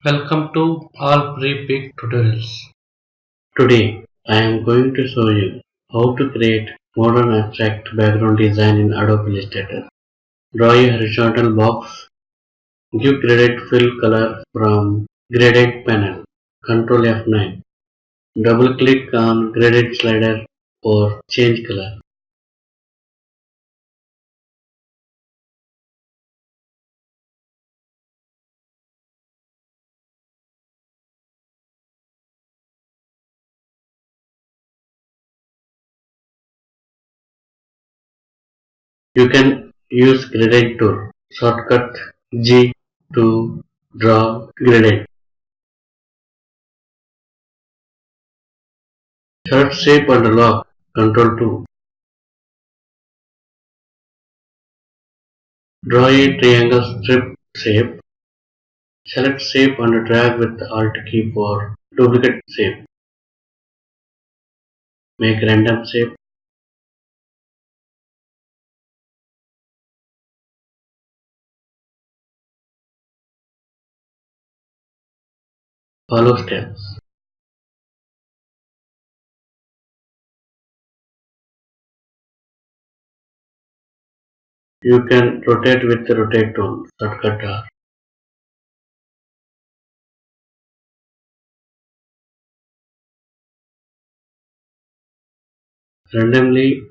Welcome to all pre-pick tutorials. Today, I am going to show you how to create modern abstract background design in Adobe Illustrator. Draw a horizontal box. Give gradient fill color from Gradient panel. Ctrl F9. Double click on Gradient slider for change color. You can use Gradient tool. Shortcut G to draw gradient. Select shape and lock. Ctrl 2. Draw a triangle strip shape. Select shape and drag with Alt key for duplicate shape. Make random shape. Follow steps. You can rotate with the rotate tool. Shortcut R. Randomly,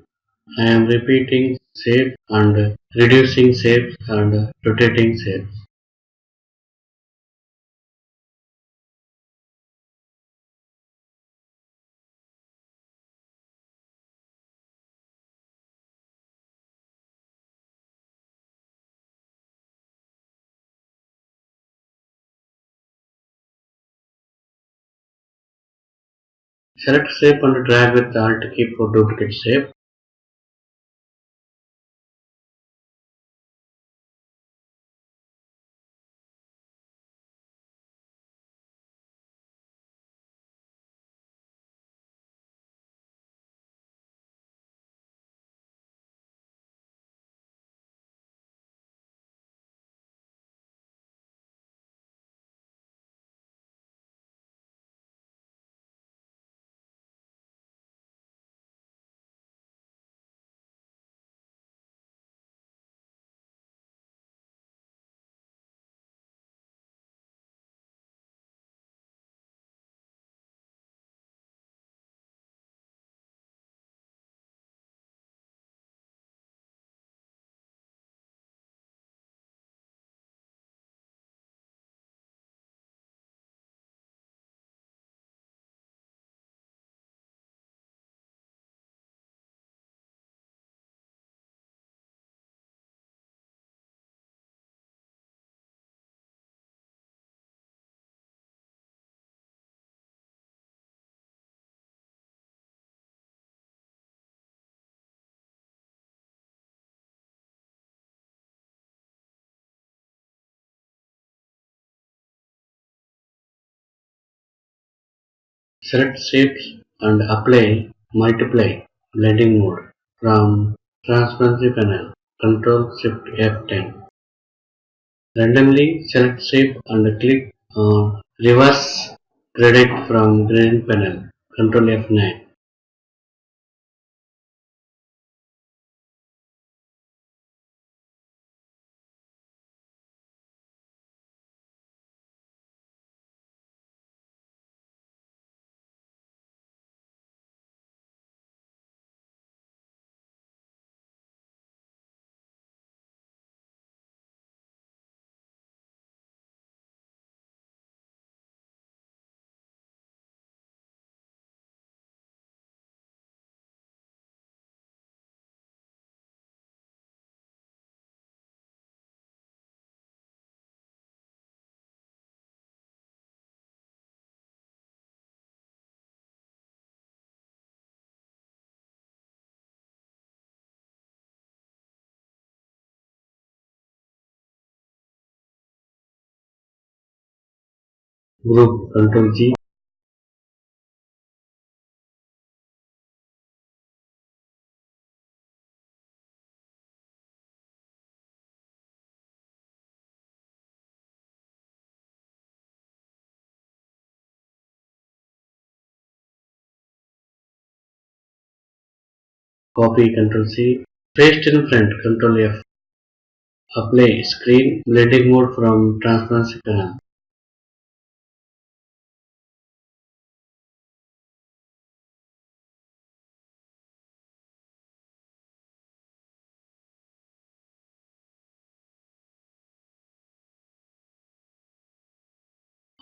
I am repeating shape and reducing shapes and rotating shapes. Select shape and drag with Alt key for duplicate shape. Select shapes and apply multiply blending mode from transparency panel. Ctrl Shift F10. Randomly select shape and click on reverse gradient from gradient panel. Ctrl F9. Group Ctrl G. copy Ctrl C, paste in front Ctrl F, apply screen blending mode from transparency panel.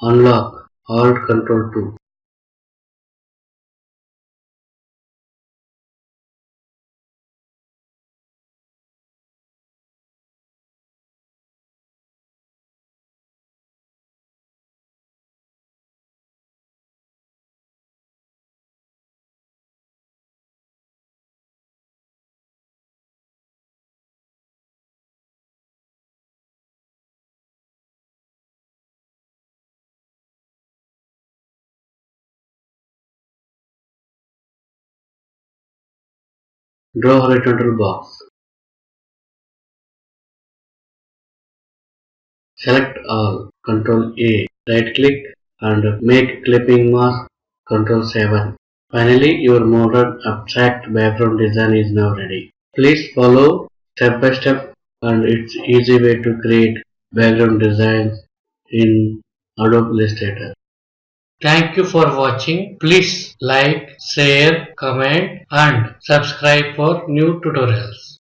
Unlock Alt Ctrl 2. Draw horizontal box. Select all, Ctrl A, right click and make clipping mask, Ctrl 7. Finally, your modern abstract background design is now ready. Please follow step by step and it's easy way to create background designs in Adobe Illustrator. Thank you for watching. Please like, share, comment and subscribe for new tutorials.